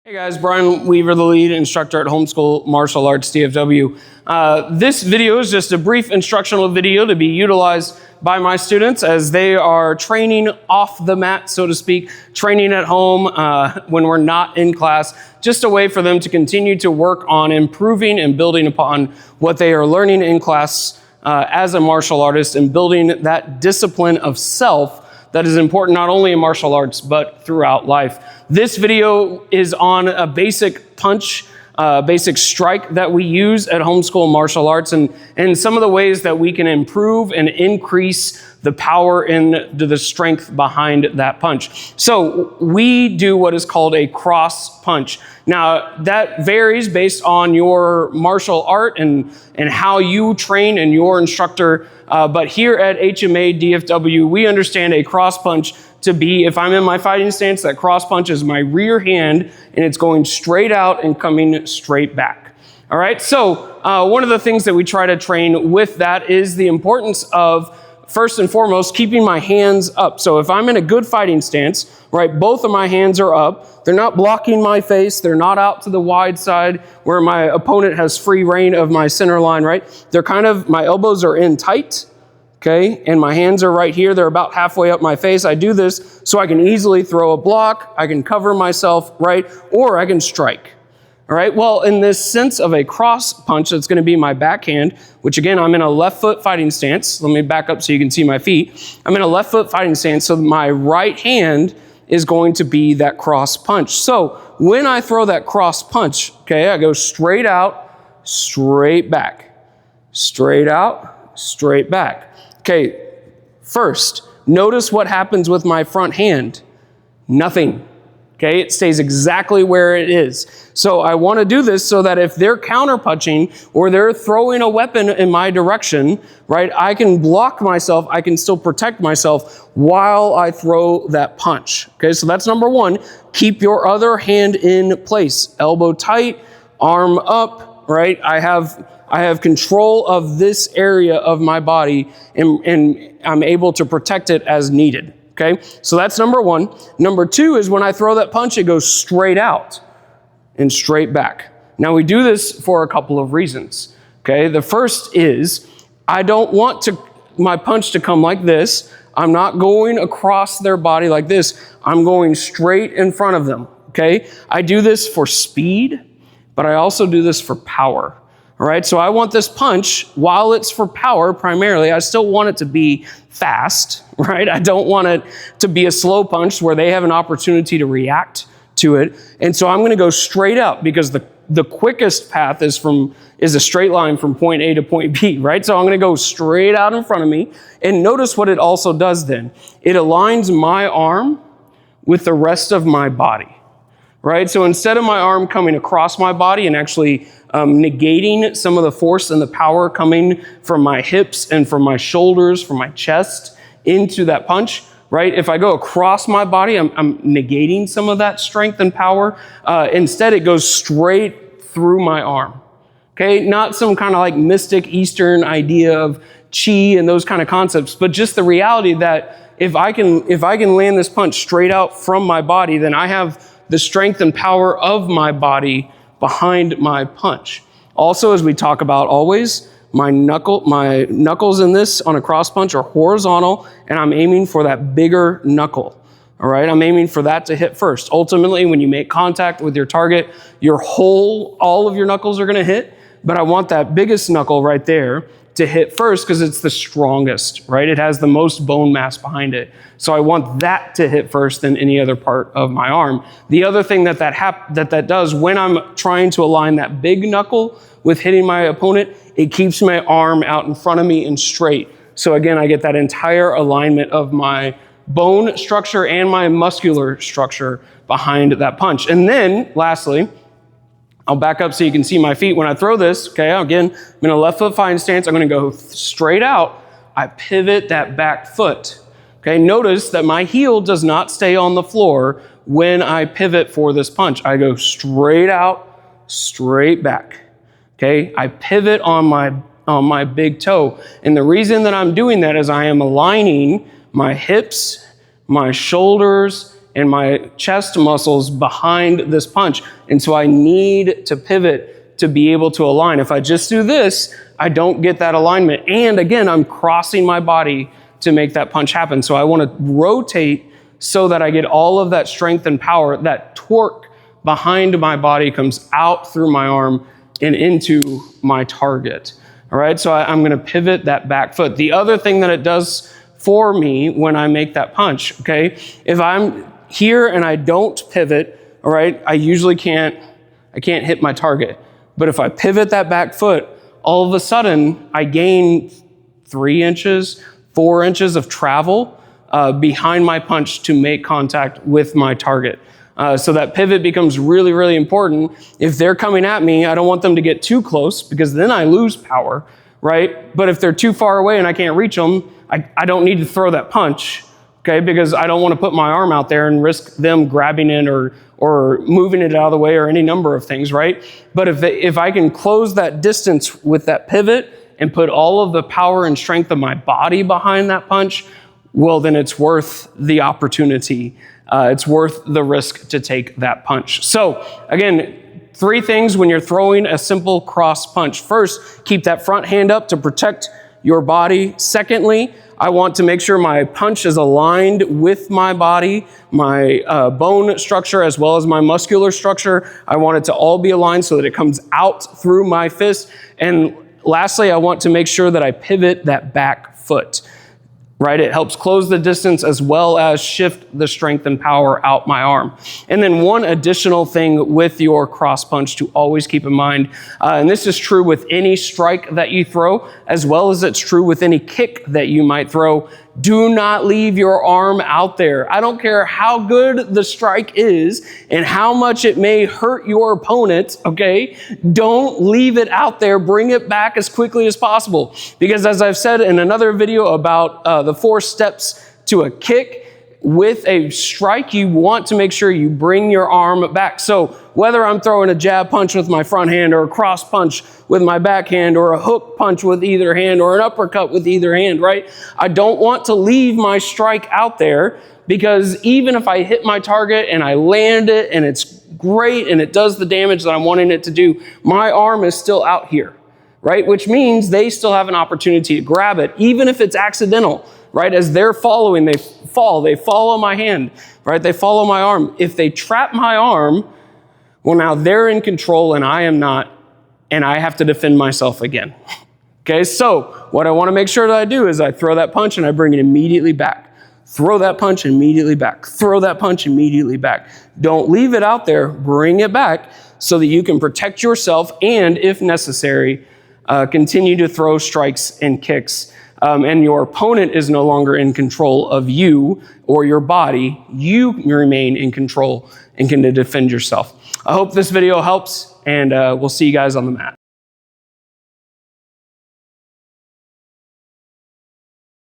Hey guys, Brian Weaver, the lead instructor at Homeschool Martial Arts DFW. This video is just a brief instructional video to be utilized by my students as they are training off the mat, so to speak, training at home when we're not in class, just a way for them to continue to work on improving and building upon what they are learning in class as a martial artist and building that discipline of self that is important not only in martial arts, but throughout life. This video is on a basic punch, basic strike that we use at Homeschool Martial Arts and some of the ways that we can improve and increase the power and the strength behind that punch. So we do what is called a cross punch. Now that varies based on your martial art and how you train and your instructor. But here at HMA DFW, we understand a cross punch to be, if I'm in my fighting stance, that cross punch is my rear hand and it's going straight out and coming straight back. All right, so one of the things that we try to train with that is the importance of, first and foremost, keeping my hands up. So if I'm in a good fighting stance, right, both of my hands are up. They're not blocking my face. They're not out to the wide side where my opponent has free reign of my center line, right? They're kind of, my elbows are in tight, okay? And my hands are right here. They're about halfway up my face. I do this so I can easily throw a block. I can cover myself, right? Or I can strike. All right, well, in this sense of a cross punch, that's going to be my backhand, which again, I'm in a left foot fighting stance. Let me back up so you can see my feet. I'm in a left foot fighting stance, so my right hand is going to be that cross punch. So when I throw that cross punch, okay, I go straight out, straight back, straight out, straight back. Okay, first, notice what happens with my front hand. Nothing. Okay, it stays exactly where it is. So I want to do this so that if they're counter punching or they're throwing a weapon in my direction, right, I can block myself, I can still protect myself while I throw that punch. Okay, so that's number one. Keep your other hand in place. Elbow tight, arm up, right? I have control of this area of my body and I'm able to protect it as needed. Okay, so that's number one. Number two is when I throw that punch, it goes straight out and straight back. Now we do this for a couple of reasons. Okay, the first is I don't want my punch to come like this. I'm not going across their body like this. I'm going straight in front of them. Okay, I do this for speed, but I also do this for power. All right, so I want this punch, while it's for power primarily, I still want it to be fast, right? I don't want it to be a slow punch where they have an opportunity to react to it. And so I'm gonna go straight out because the quickest path is a straight line from point A to point B, right? So I'm gonna go straight out in front of me. And notice what it also does then. It aligns my arm with the rest of my body, right? So instead of my arm coming across my body and actually negating some of the force and the power coming from my hips and from my shoulders, from my chest into that punch, right? If I go across my body, I'm negating some of that strength and power. Instead, it goes straight through my arm, okay? Not some kind of like mystic Eastern idea of chi and those kind of concepts, but just the reality that if I can land this punch straight out from my body, then I have the strength and power of my body behind my punch. Also, as we talk about always, my knuckles in this on a cross punch are horizontal and I'm aiming for that bigger knuckle. All right, I'm aiming for that to hit first. Ultimately, when you make contact with your target, all of your knuckles are gonna hit, but I want that biggest knuckle right there to hit first because it's the strongest, right? It has the most bone mass behind it. So I want that to hit first than any other part of my arm. The other thing that does when I'm trying to align that big knuckle with hitting my opponent, it keeps my arm out in front of me and straight. So again, I get that entire alignment of my bone structure and my muscular structure behind that punch. And then lastly, I'll back up so you can see my feet. When I throw this, okay, again, I'm in a left foot fighting stance. I'm gonna go straight out. I pivot that back foot. Okay, notice that my heel does not stay on the floor when I pivot for this punch. I go straight out, straight back. Okay, I pivot on my big toe. And the reason that I'm doing that is I am aligning my hips, my shoulders, and my chest muscles behind this punch. And so I need to pivot to be able to align. If I just do this, I don't get that alignment. And again, I'm crossing my body to make that punch happen. So I want to rotate so that I get all of that strength and power. That torque behind my body comes out through my arm and into my target. All right, so I'm going to pivot that back foot. The other thing that it does for me when I make that punch, okay, if I'm here and I don't pivot, all right, I usually can't hit my target. But if I pivot that back foot, all of a sudden I gain 3 inches, 4 inches of travel behind my punch to make contact with my target. So that pivot becomes really, really important. If they're coming at me, I don't want them to get too close because then I lose power, right? But if they're too far away and I can't reach them, I don't need to throw that punch, okay? Because I don't want to put my arm out there and risk them grabbing it or moving it out of the way or any number of things, right? But if I can close that distance with that pivot and put all of the power and strength of my body behind that punch, well, then it's worth the opportunity. It's worth the risk to take that punch. So again, 3 things when you're throwing a simple cross punch. First, keep that front hand up to protect your body. Secondly, I want to make sure my punch is aligned with my body, my bone structure, as well as my muscular structure. I want it to all be aligned so that it comes out through my fist. And lastly, I want to make sure that I pivot that back foot. Right? It helps close the distance as well as shift the strength and power out my arm. And then one additional thing with your cross punch to always keep in mind, and this is true with any strike that you throw, as well as it's true with any kick that you might throw, do not leave your arm out there. I don't care how good the strike is and how much it may hurt your opponent, okay? Don't leave it out there. Bring it back as quickly as possible. Because as I've said in another video about the 4 steps to a kick, with a strike, you want to make sure you bring your arm back. So whether I'm throwing a jab punch with my front hand or a cross punch with my backhand or a hook punch with either hand or an uppercut with either hand, right? I don't want to leave my strike out there because even if I hit my target and I land it and it's great and it does the damage that I'm wanting it to do, my arm is still out here, right? Which means they still have an opportunity to grab it, even if it's accidental, right? As they're following, they follow my hand, right? They follow my arm. If they trap my arm, well, now they're in control and I am not, and I have to defend myself again. Okay, so what I want to make sure that I do is I throw that punch and I bring it immediately back. Throw that punch immediately back. Throw that punch immediately back. Don't leave it out there. Bring it back so that you can protect yourself and, if necessary, continue to throw strikes and kicks. And your opponent is no longer in control of you or your body. You remain in control and can defend yourself. I hope this video helps, and we'll see you guys on the mat.